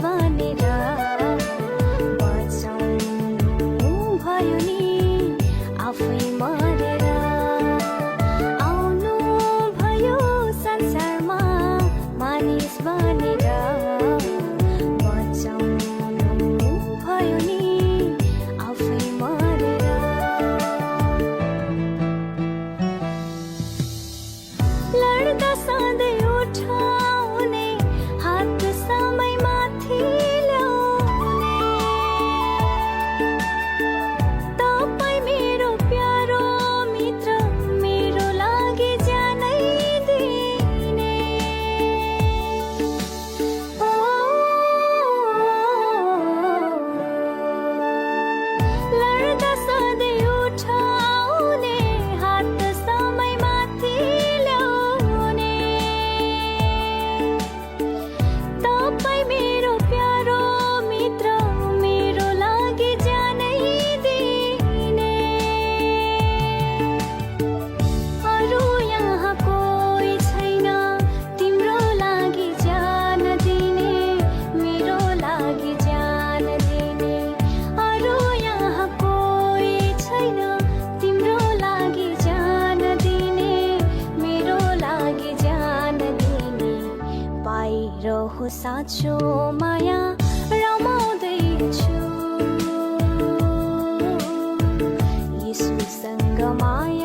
बनेर बचाउनु भयो नि आफै मरेर आउनु भयो संसारमा मानिस बनेर बचाउनु भयो नि आफै मरेर लड्दा सधैँ उठाउने हात समय माथि ल्याउने तपाईँ मेरो प्यारो मित्र मेरो लागि जानै दिने लड्दा सधैँ उठाउने हात समय माथि ल्याउने तपाईँ मेरो प्यारो मित्र मेरो लागि जानै दिने अरू यहाँ कोही छैन तिम्रो लागि जान दिने मेरो लागि जान दिने अरू यहाँ कोही छैन तिम्रो लागि जान दिने मेरो लागि जान दिने पाइरहो साँचो माया रमाउँदैछु येशूसँग माया